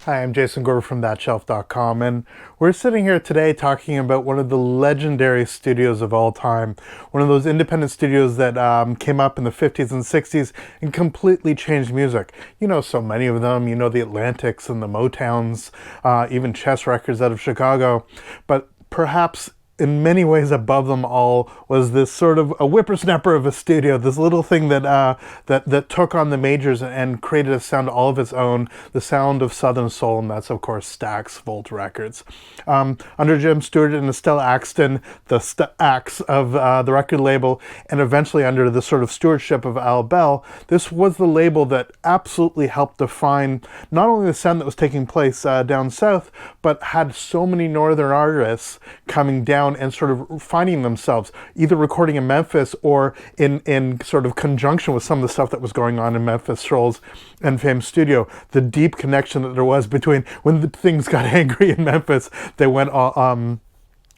Hi, I'm Jason Gorber from ThatShelf.com, and we're sitting here today talking about one of the legendary studios of all time. One of those independent studios that came up in the 50s and 60s and completely changed music. You know so many of them, you know the Atlantics and the Motowns, even Chess Records out of Chicago, but perhaps in many ways above them all was this sort of a whippersnapper of a studio, this little thing that took on the majors and created a sound all of its own, the sound of Southern Soul, and that's of course Stax Volt Records. Under Jim Stewart and Estelle Axton, the Stax of the record label, and eventually under the sort of stewardship of Al Bell, this was the label that absolutely helped define not only the sound that was taking place down south, but had so many northern artists coming down and sort of finding themselves either recording in Memphis or in sort of conjunction with some of the stuff that was going on in Memphis, Scholl's and Fame's studio. The deep connection that there was between when the things got angry in Memphis, they went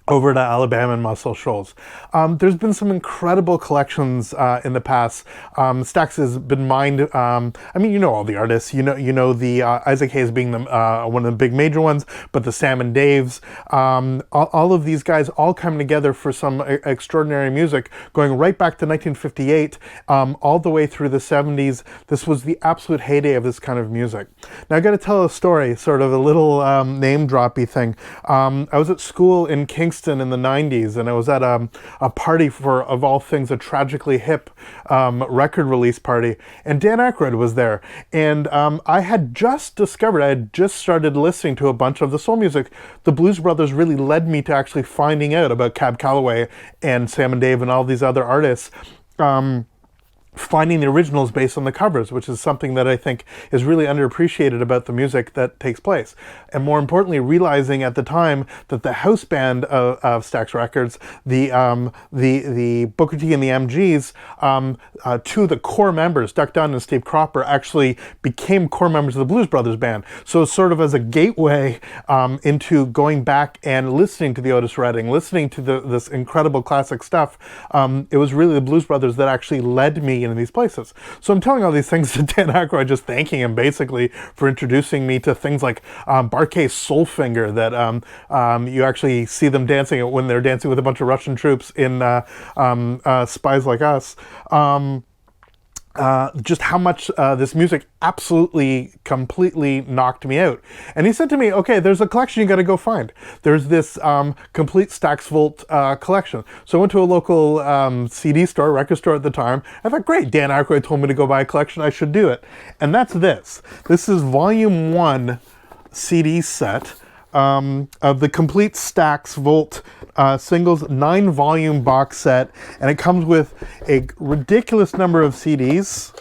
over to Alabama and Muscle Shoals. There's been some incredible collections in the past. Stax has been mined. I mean, you know all the artists. You know the Isaac Hayes being one of the big major ones, but the Sam and Daves. All of these guys all coming together for some extraordinary music, going right back to 1958, all the way through the 70s. This was the absolute heyday of this kind of music. Now I got to tell a story, sort of a little name droppy thing. I was at school in Kingston in the 90s, and I was at a party for, of all things, a tragically hip record release party, and Dan Aykroyd was there, and I had just started listening to a bunch of the soul music. The Blues Brothers really led me to actually finding out about Cab Calloway and Sam and Dave and all these other artists. Finding the originals based on the covers, which is something that I think is really underappreciated about the music that takes place. And more importantly, realizing at the time that the house band of Stax Records, the Booker T and the MGs, two of the core members, Duck Dunn and Steve Cropper, actually became core members of the Blues Brothers band. So sort of as a gateway into going back and listening to the Otis Redding, listening to this incredible classic stuff, it was really the Blues Brothers that actually led me into these places. So I'm telling all these things to Dan Aykroyd, just thanking him basically for introducing me to things like Barkay's Soulfinger, that you actually see them dancing when they're dancing with a bunch of Russian troops in Spies Like Us. Just how much this music absolutely, completely knocked me out. And he said to me, okay, there's a collection you got to go find. There's this complete Stax Volt collection. So I went to a local CD store, record store at the time. I thought, great, Dan Aykroyd told me to go buy a collection, I should do it. And that's this. This is Volume 1 CD set of the complete Stax Volt singles 9-volume box set, and it comes with a ridiculous number of CDs,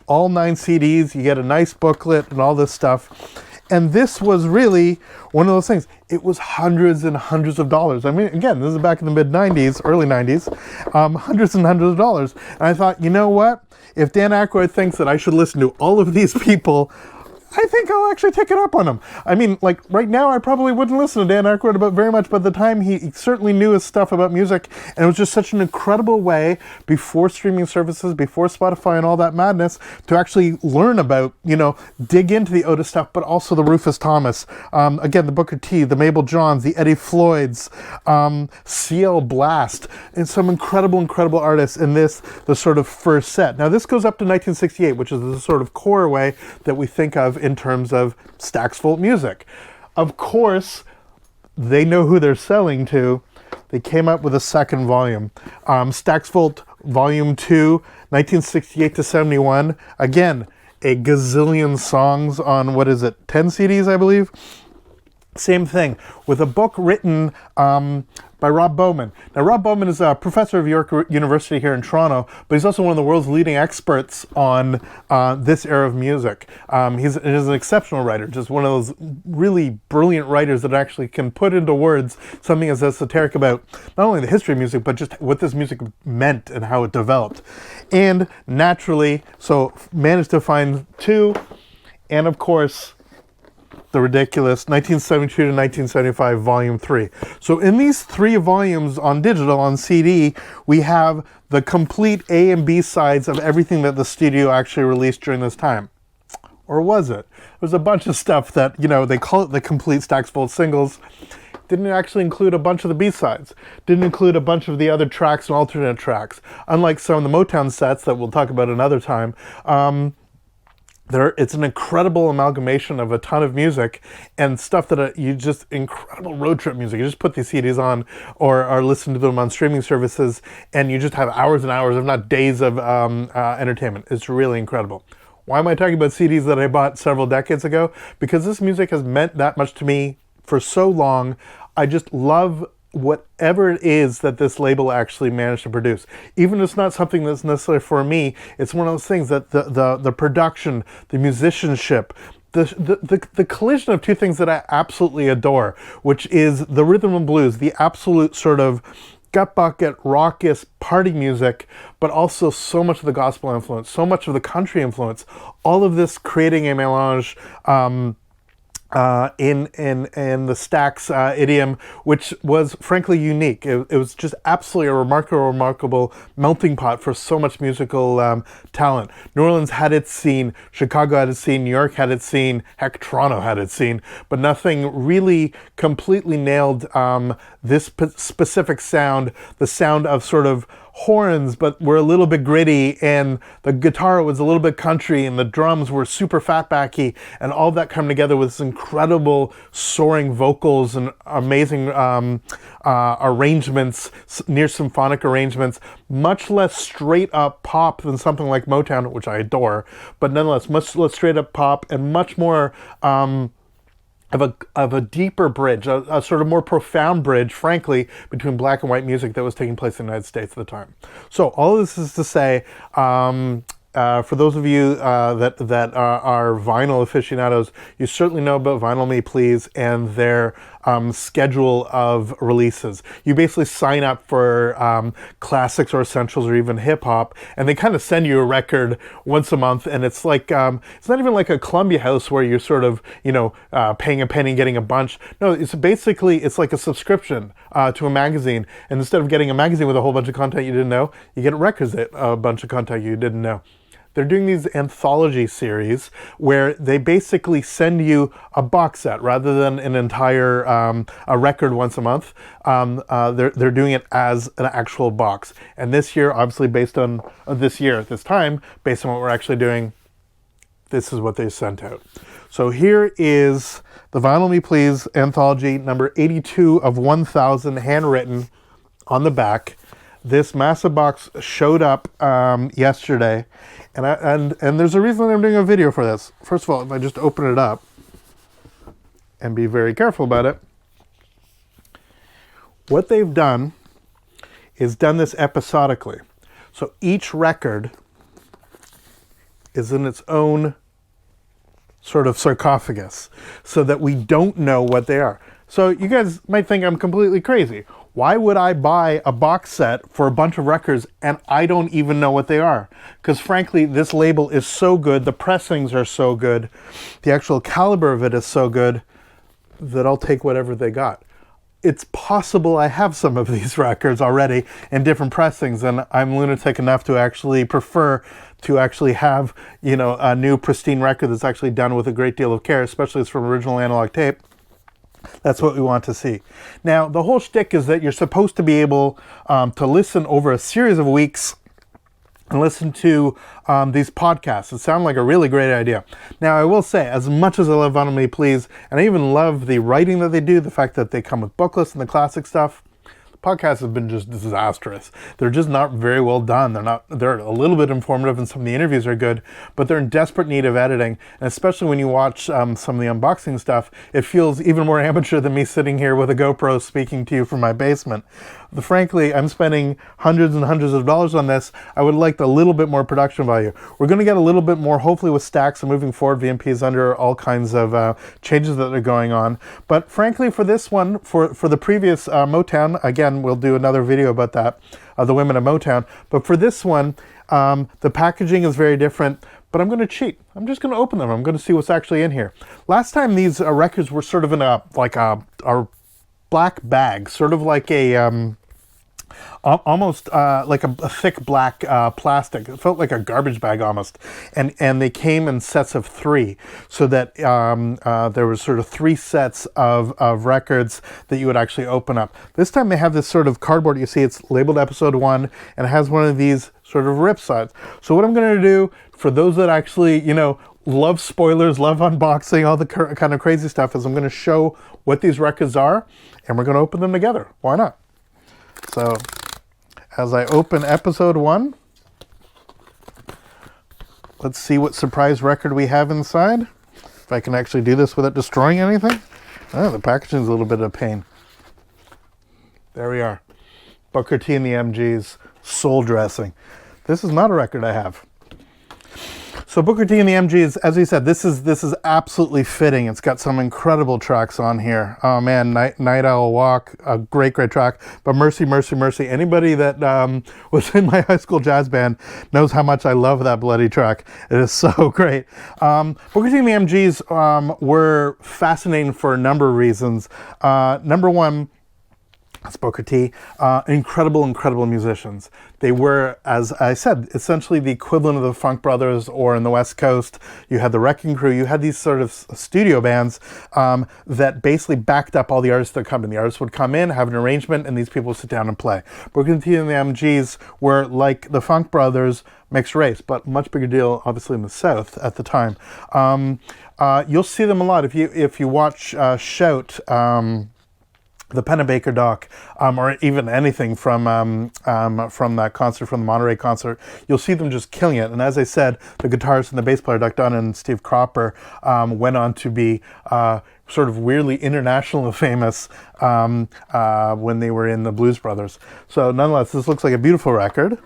all 9 CDs. You get a nice booklet and all this stuff. And this was really one of those things. It was hundreds and hundreds of dollars. I mean, again, this is back in the mid-90s, early 90s, hundreds and hundreds of dollars. And I thought, you know what? If Dan Aykroyd thinks that I should listen to all of these people, I think I'll actually take it up on him. I mean, like, right now I probably wouldn't listen to Dan Aykroyd about very much, but at the time he certainly knew his stuff about music, and it was just such an incredible way, before streaming services, before Spotify and all that madness, to actually learn about, dig into the Otis stuff, but also the Rufus Thomas, again, the Booker T, the Mabel Johns, the Eddie Floyds, CL Blast, and some incredible, incredible artists in the sort of first set. Now, this goes up to 1968, which is the sort of core way that we think of in terms of Stax Volt music. Of course, they know who they're selling to. They came up with a second volume. Stax Volt Volume 2, 1968 to 71. Again, a gazillion songs on, 10 CDs, I believe? Same thing, with a book written by Rob Bowman. Now, Rob Bowman is a professor of York University here in Toronto, but he's also one of the world's leading experts on this era of music. He's an exceptional writer, just one of those really brilliant writers that actually can put into words something as esoteric about not only the history of music, but just what this music meant and how it developed. And naturally, so managed to find 2, and of course, the ridiculous 1972 to 1975 Volume 3. So in these 3 volumes on digital, on CD, we have the complete A and B sides of everything that the studio actually released during this time. Or was it? There's a bunch of stuff that, they call it the complete Stax full of singles. Didn't actually include a bunch of the B-sides. Didn't include a bunch of the other tracks and alternate tracks. Unlike some of the Motown sets that we'll talk about another time, it's an incredible amalgamation of a ton of music and stuff that incredible road trip music. You just put these CDs on or listen to them on streaming services and you just have hours and hours, if not days of entertainment. It's really incredible. Why am I talking about CDs that I bought several decades ago? Because this music has meant that much to me for so long. I just love whatever it is that this label actually managed to produce. Even if it's not something that's necessarily for me, it's one of those things that the production, the musicianship, the collision of two things that I absolutely adore, which is the rhythm and blues, the absolute sort of gut bucket, raucous party music, but also so much of the gospel influence, so much of the country influence, all of this creating a melange in the Stax idiom, which was frankly unique. It was just absolutely a remarkable melting pot for so much musical talent. New Orleans had its scene, Chicago had its scene, New York had its scene, heck, Toronto had its scene, but nothing really completely nailed this specific sound, the sound of sort of horns, but were a little bit gritty, and the guitar was a little bit country, and the drums were super fatbacky, and all of that come together with this incredible soaring vocals and amazing arrangements, near symphonic arrangements, much less straight up pop than something like Motown, which I adore, but nonetheless much less straight up pop and much more of a deeper bridge, a sort of more profound bridge, frankly, between black and white music that was taking place in the United States at the time. So all of this is to say, for those of you that are vinyl aficionados, you certainly know about Vinyl Me Please and their schedule of releases. You basically sign up for classics or essentials or even hip hop, and they kind of send you a record once a month. And it's like it's not even like a Columbia House where you're sort of paying a penny, getting a bunch. No, it's like a subscription to a magazine. And instead of getting a magazine with a whole bunch of content you didn't know, you get records that a bunch of content you didn't know. They're doing these anthology series where they basically send you a box set rather than an entire a record once a month. They're doing it as an actual box. And this year, obviously based on this time, based on what we're actually doing, this is what they sent out. So here is the Vinyl Me Please anthology number 82 of 1000, handwritten on the back. This massive box showed up yesterday, and there's a reason that I'm doing a video for this. First of all, if I just open it up and be very careful about it, what they've done is done this episodically. So each record is in its own sort of sarcophagus, so that we don't know what they are. So you guys might think I'm completely crazy. Why would I buy a box set for a bunch of records and I don't even know what they are? Because frankly, this label is so good, the pressings are so good, the actual caliber of it is so good that I'll take whatever they got. It's possible I have some of these records already in different pressings, and I'm lunatic enough to actually prefer to actually have, a new pristine record that's actually done with a great deal of care, especially if it's from original analog tape. That's what we want to see. Now, the whole shtick is that you're supposed to be able to listen over a series of weeks and listen to these podcasts. It sounds like a really great idea. Now, I will say, as much as I love Vinyl Me Please, and I even love the writing that they do, the fact that they come with booklets and the classic stuff, podcasts have been just disastrous. They're just not very well done. They're a little bit informative, and some of the interviews are good, but they're in desperate need of editing. And especially when you watch some of the unboxing stuff, it feels even more amateur than me sitting here with a GoPro speaking to you from my basement. Frankly, I'm spending hundreds and hundreds of dollars on this. I would like a little bit more production value. We're going to get a little bit more, hopefully, with Stax, and moving forward, VMP is under all kinds of changes that are going on. But frankly, for this one, for the previous Motown, again, we'll do another video about that, the women of Motown. But for this one, the packaging is very different. But I'm going to cheat. I'm just going to open them. I'm going to see what's actually in here. Last time these records were sort of in a black bag, sort of like a almost like a thick black plastic. It felt like a garbage bag almost. And they came in sets of 3, so that there was sort of 3 sets of records that you would actually open up. This time they have this sort of cardboard. You see it's labeled episode 1, and it has one of these sort of rip sides. So what I'm going to do, for those that actually, you know, love spoilers, love unboxing, all the kind of crazy stuff, is I'm going to show what these records are, and we're going to open them together. Why not? So as I open episode 1, let's see what surprise record we have inside. If I can actually do this without destroying anything. Oh, the packaging is a little bit of a pain. There we are. Booker T and the MGs, Soul Dressing. This is not a record I have. So Booker T and the MGs, as we said, this is absolutely fitting. It's got some incredible tracks on here. Oh man, Night Owl Walk, a great track. But Mercy, Mercy, Mercy. Anybody that was in my high school jazz band knows how much I love that bloody track. It is so great. Booker T and the MGs were fascinating for a number of reasons. Number one, that's Booker T. Incredible musicians. They were, as I said, essentially the equivalent of the Funk Brothers, or in the West Coast, you had the Wrecking Crew. You had these sort of studio bands that basically backed up all the artists that come in. The artists would come in, have an arrangement, and these people would sit down and play. Booker T and the MGs were like the Funk Brothers, mixed race, but much bigger deal, obviously, in the South at the time. You'll see them a lot if you watch Shout. The Pennebaker doc, or even anything from that concert, from the Monterey concert, you'll see them just killing it. And as I said, the guitarist and the bass player, Duck Dunn and Steve Cropper, went on to be sort of weirdly internationally famous when they were in the Blues Brothers. So nonetheless, this looks like a beautiful record.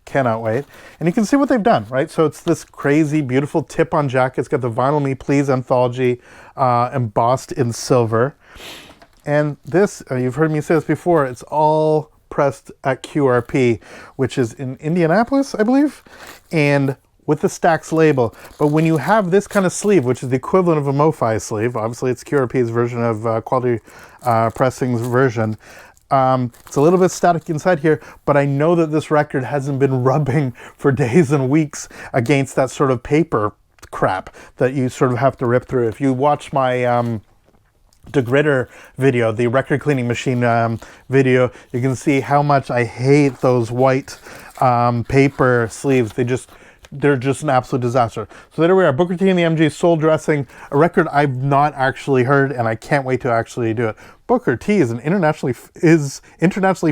Cannot wait. And you can see what they've done, right? So it's this crazy, beautiful tip-on jacket. It's got the Vinyl Me Please Anthology embossed in silver. And this, you've heard me say this before, it's all pressed at QRP, which is in Indianapolis, I believe, and with the Stax label. But when you have this kind of sleeve, which is the equivalent of a MoFi sleeve, obviously it's QRP's version of Quality Pressing's version, it's a little bit static inside here, but I know that this record hasn't been rubbing for days and weeks against that sort of paper crap that you sort of have to rip through. If you watch my DeGritter video, the record cleaning machine video, you can see how much I hate those white paper sleeves. They're just an absolute disaster. So there we are, Booker T and the MG, Soul Dressing, a record I've not actually heard, and I can't wait to actually do it. Booker T is internationally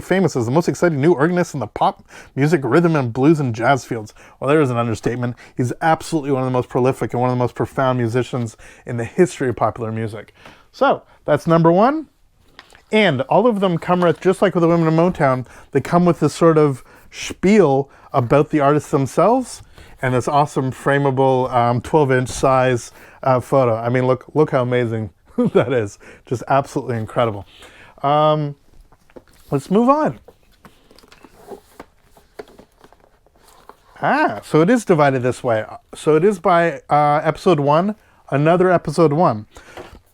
famous as the most exciting new organist in the pop music, rhythm, and blues and jazz fields. Well, there is an understatement. He's absolutely one of the most prolific and one of the most profound musicians in the history of popular music. So that's number 1. And all of them come with, just like with the Women of Motown, they come with this sort of spiel about the artists themselves and this awesome frameable 12-inch size photo. I mean, look how amazing that is. Just absolutely incredible. Let's move on. So it is divided this way. So it is by episode 1, another episode 1.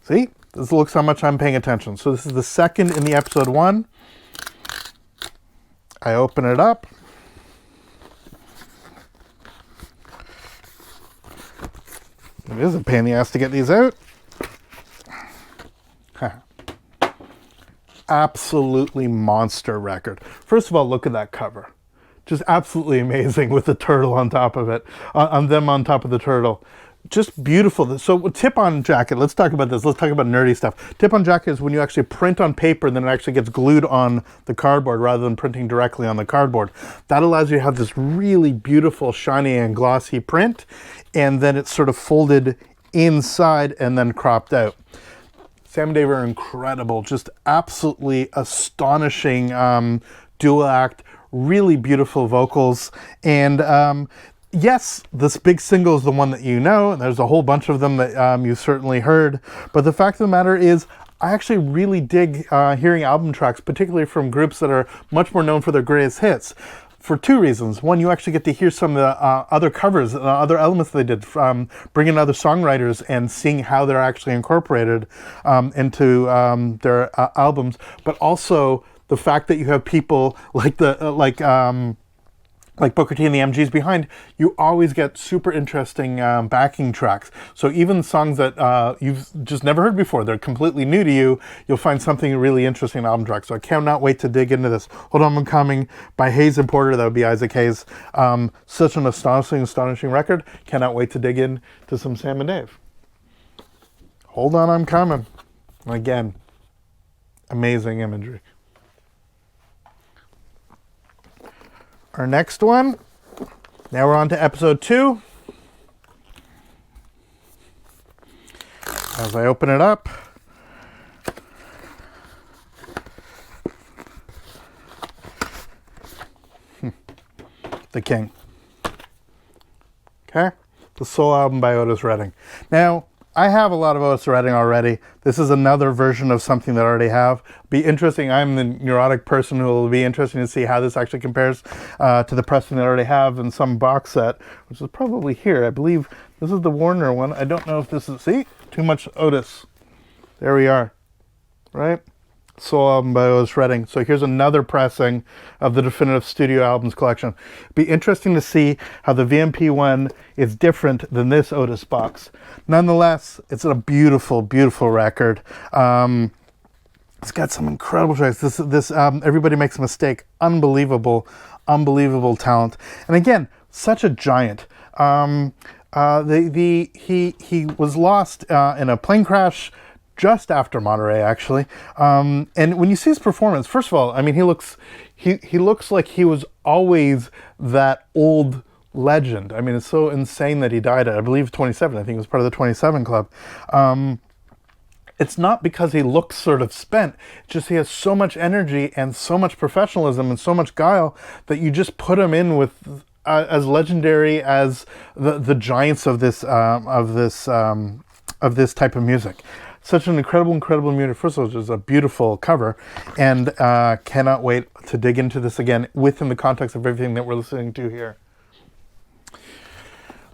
See? This looks how much I'm paying attention. So this is the second in the episode 1. I open it up. It is a pain in the ass to get these out. Absolutely monster record. First of all, look at that cover. Just absolutely amazing with the turtle on top of it. On them on top of the turtle. Just beautiful. So tip-on jacket, let's talk about this. Let's talk about nerdy stuff. Tip-on jacket is when you actually print on paper and then it actually gets glued on the cardboard rather than printing directly on the cardboard. That allows you to have this really beautiful, shiny and glossy print, and then it's sort of folded inside and then cropped out. Sam and Dave are incredible, just absolutely astonishing dual act, really beautiful vocals, and yes, this big single is the one that you know, and there's a whole bunch of them that you've certainly heard, but the fact of the matter is, I actually really dig hearing album tracks, particularly from groups that are much more known for their greatest hits, for 2 reasons. One, you actually get to hear some of the other covers, other elements they did, bring in other songwriters and seeing how they're actually incorporated into their albums, but also the fact that you have people like like Booker T and the MGs behind, you always get super interesting backing tracks. So even songs that you've just never heard before, they're completely new to you, you'll find something really interesting in album tracks. So I cannot wait to dig into this. Hold On I'm Coming by Hayes and Porter, that would be Isaac Hayes. Such an astonishing record. Cannot wait to dig into some Sam and Dave. Hold On I'm Coming. Again, amazing imagery. Our next one, now we're on to episode 2. As I open it up, The King. Okay, the soul album by Otis Redding. Now, I have a lot of Otis Redding already. This is another version of something that I already have. Be interesting. I'm the neurotic person who will be interesting to see how this actually compares to the pressing that I already have in some box set, which is probably here. I believe this is the Warner one. I don't know if this is, see, too much Otis. There we are, right? Soul album by Otis Redding. So here's another pressing of the definitive studio albums collection. Be interesting to see how the VMP one is different than this Otis box. Nonetheless, it's a beautiful, beautiful record. It's got some incredible tracks. This Everybody Makes a Mistake. Unbelievable talent. And again, such a giant. He was lost in a plane crash just after Monterey, actually. And when you see his performance, first of all, I mean, he looks like he was always that old legend. I mean, it's so insane that he died at, I believe, 27. I think he was part of the 27 Club. It's not because he looks sort of spent. It's just he has so much energy and so much professionalism and so much guile that you just put him in with as legendary as the giants of this type of music. Such an incredible music. First of all, it's a beautiful cover, and cannot wait to dig into this again within the context of everything that we're listening to here.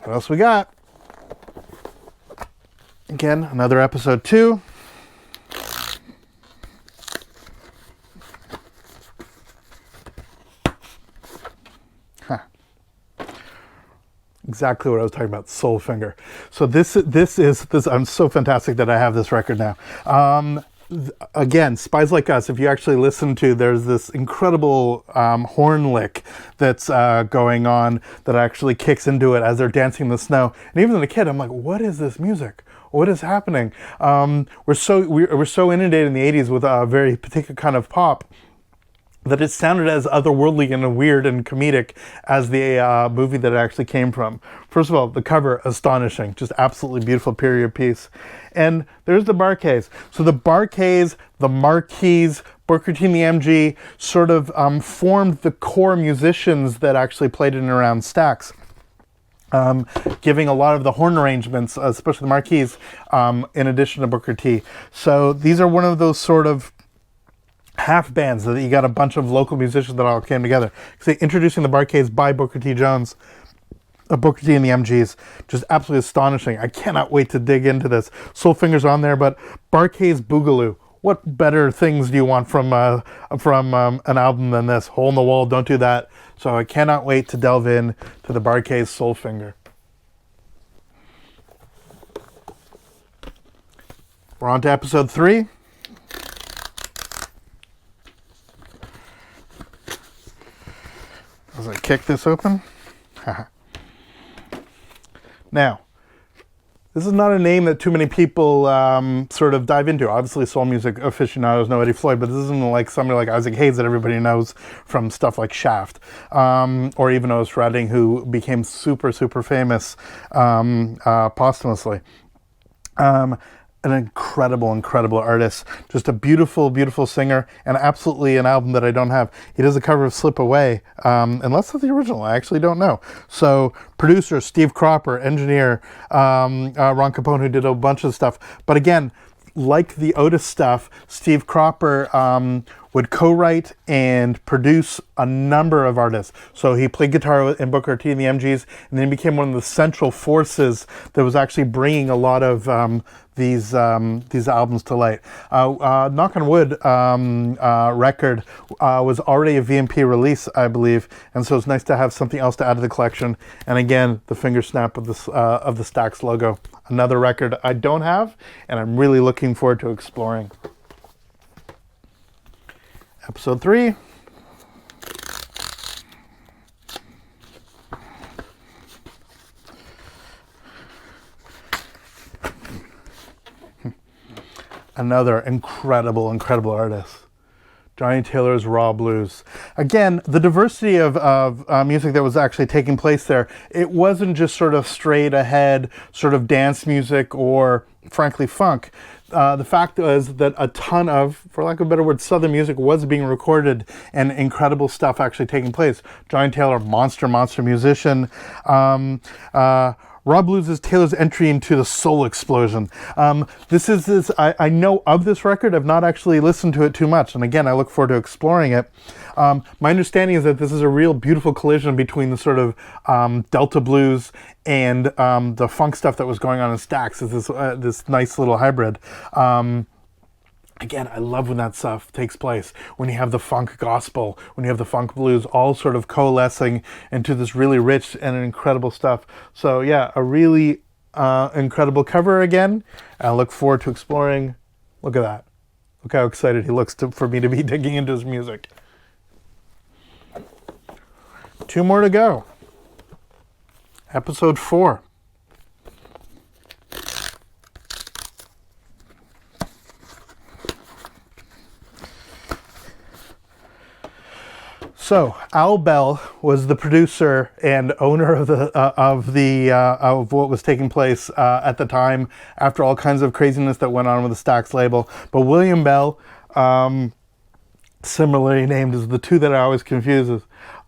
What else we got? Again, another episode 2. Exactly what I was talking about, Soulfinger. So this I'm so fantastic that I have this record now. Again, Spies Like Us, if you actually listen to, there's this incredible horn lick that's going on that actually kicks into it as they're dancing in the snow. And even as a kid, I'm like, what is this music? What is happening? We're so inundated in the 80s with a very particular kind of pop that it sounded as otherworldly and weird and comedic as the movie that it actually came from. First of all, the cover, astonishing. Just absolutely beautiful period piece. And there's the Bar-Kays. So the Bar-Kays, the Marquis, Booker T and the MG sort of formed the core musicians that actually played in and around Stax. Giving a lot of the horn arrangements, especially the Marquis, in addition to Booker T. So these are one of those sort of half bands that you got a bunch of local musicians that all came together. Introducing the Bar-Kays by Booker T. Jones, Booker T and the MGs, just absolutely astonishing. I cannot wait to dig into this. Soulfinger's on there, but Bar-Kays Boogaloo. What better things do you want from an album than this? Hole in the Wall, don't do that. So I cannot wait to delve in to the Bar-Kays Soulfinger. We're on to episode 3. As I kick this open. Now, this is not a name that too many people sort of dive into. Obviously, soul music aficionados know Eddie Floyd, but this isn't like somebody like Isaac Hayes that everybody knows from stuff like Shaft, or even Otis Redding, who became super famous posthumously. An incredible artist, just a beautiful singer, and absolutely an album that I don't have. He does a cover of Slip Away, unless it's the original, I actually don't know. So producer Steve Cropper, engineer Ron Capone, who did a bunch of stuff. But again, like the Otis stuff, Steve Cropper would co-write and produce a number of artists. So he played guitar in Booker T and the MGs, and then became one of the central forces that was actually bringing a lot of these albums to light. Knock on Wood record was already a VMP release, I believe, and so it's nice to have something else to add to the collection. And again, the finger snap of the Stax logo. Another record I don't have, and I'm really looking forward to exploring. Episode 3. Another incredible artist. Johnny Tailor's Raw Blues. Again, the diversity of music that was actually taking place there, it wasn't just sort of straight ahead sort of dance music or frankly funk. The fact was that a ton of, for lack of a better word, Southern music was being recorded and incredible stuff actually taking place. Johnny Tailor, monster musician. Raw Blues is Taylor's entry into the soul explosion. I know of this record. I've not actually listened to it too much. And again, I look forward to exploring it. My understanding is that this is a real beautiful collision between the sort of Delta blues and the funk stuff that was going on in Stax. It's this nice little hybrid. Again, I love when that stuff takes place, when you have the funk gospel, when you have the funk blues all sort of coalescing into this really rich and incredible stuff. So yeah, a really incredible cover again. I look forward to exploring. Look at that. Look how excited he looks for me to be digging into his music. 2 more to go. Episode 4. So Al Bell was the producer and owner of what was taking place at the time, after all kinds of craziness that went on with the Stax label. But William Bell, similarly named, is the two that I always confuse.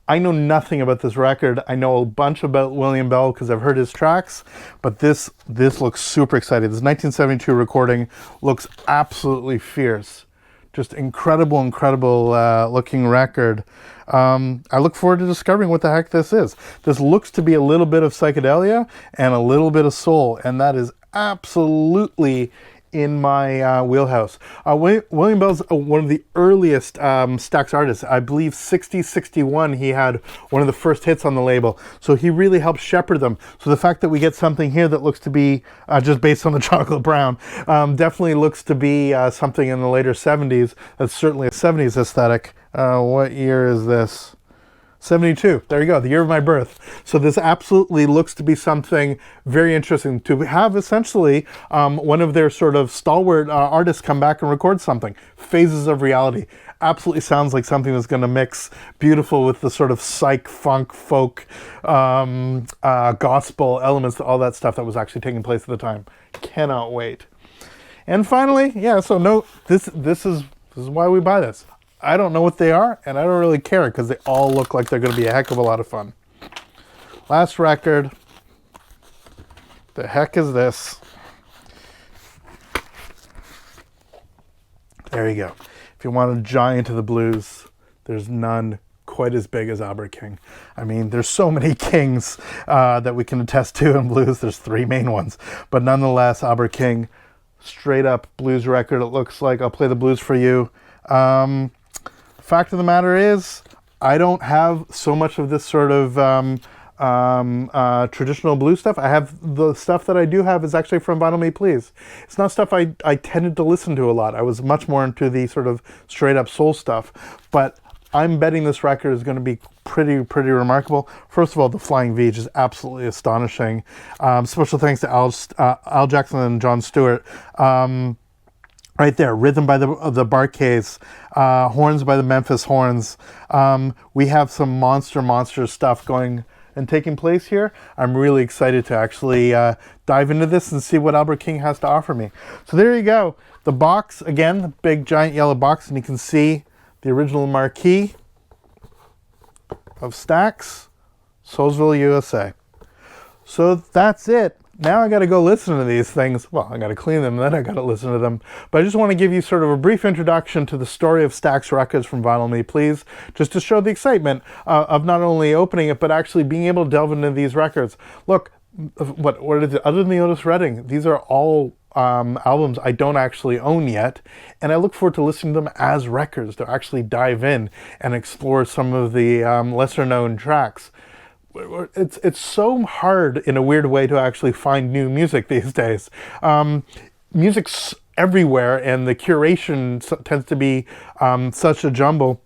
I know nothing about this record. I know a bunch about William Bell because I've heard his tracks, but this looks super exciting. This 1972 recording looks absolutely fierce. Just incredible looking record. I look forward to discovering what the heck this is. This looks to be a little bit of psychedelia and a little bit of soul, and that is absolutely in my wheelhouse. William Bell's one of the earliest Stax artists. I believe 61 he had one of the first hits on the label. So he really helped shepherd them. So the fact that we get something here that looks to be just based on the chocolate brown definitely looks to be something in the later 70s. That's certainly a 70s aesthetic. What year is this? 72. There you go, the year of my birth. So this absolutely looks to be something very interesting to have essentially one of their sort of stalwart artists come back and record something. Phases of Reality. Absolutely sounds like something that's going to mix beautiful with the sort of psych, funk, folk, gospel elements, all that stuff that was actually taking place at the time. Cannot wait. And finally, yeah, so no, this is why we buy this. I don't know what they are, and I don't really care because they all look like they're going to be a heck of a lot of fun. Last record. The heck is this? There you go. If you want a giant of the blues, there's none quite as big as Albert King. I mean, there's so many kings that we can attest to in blues. There's 3 main ones. But nonetheless, Albert King, straight up blues record, it looks like. I'll play the blues for you. Fact of the matter is, I don't have so much of this sort of traditional blues stuff. I have the stuff that I do have is actually from Vinyl Me Please. It's not stuff I tended to listen to a lot. I was much more into the sort of straight up soul stuff. But I'm betting this record is going to be pretty remarkable. First of all, the Flying V is absolutely astonishing. Special thanks to Al Jackson and John Stewart. Right there, rhythm by the Bar-Kays, horns by the Memphis Horns. We have some monster stuff going and taking place here. I'm really excited to actually dive into this and see what Albert King has to offer me. So there you go. The box, again, the big giant yellow box, and you can see the original marquee of Stax, Soulsville, USA. So that's it. now I got to go listen to these things. Well, I got to clean them, and then I got to listen to them. But I just want to give you sort of a brief introduction to the story of Stax Records from Vinyl Me Please, just to show the excitement of not only opening it, but actually being able to delve into these records. Look, what is it? Other than the Otis Redding, these are all albums I don't actually own yet, and I look forward to listening to them as records, to actually dive in and explore some of the lesser known tracks. It's so hard in a weird way to actually find new music these days. Music's everywhere, and the curation tends to be such a jumble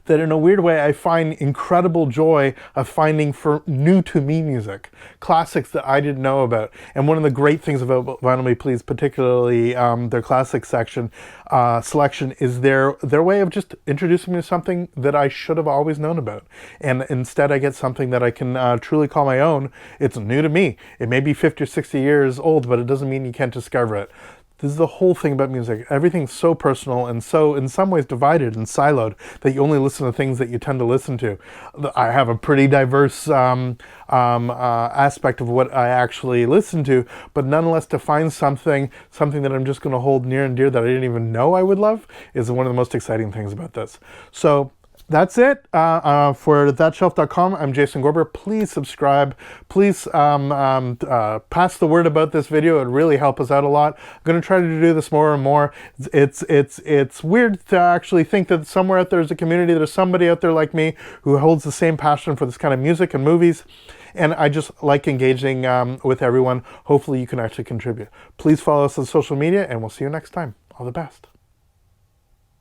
that in a weird way I find incredible joy of finding for new to me music, classics that I didn't know about. And one of the great things about Vinyl Me Please, particularly their classic section selection, is their way of just introducing me to something that I should have always known about. And instead I get something that I can truly call my own. It's new to me. It may be 50 or 60 years old, but it doesn't mean you can't discover it. This is the whole thing about music. Everything's so personal and so, in some ways, divided and siloed that you only listen to things that you tend to listen to. I have a pretty diverse aspect of what I actually listen to, but nonetheless, to find something that I'm just going to hold near and dear that I didn't even know I would love is one of the most exciting things about this. So that's it for thatshelf.com. I'm Jason Gorber. Please subscribe. Please pass the word about this video. It would really help us out a lot. I'm going to try to do this more and more. It's weird to actually think that somewhere out there is a community. There's somebody out there like me who holds the same passion for this kind of music and movies. And I just like engaging with everyone. Hopefully you can actually contribute. Please follow us on social media, and we'll see you next time. All the best.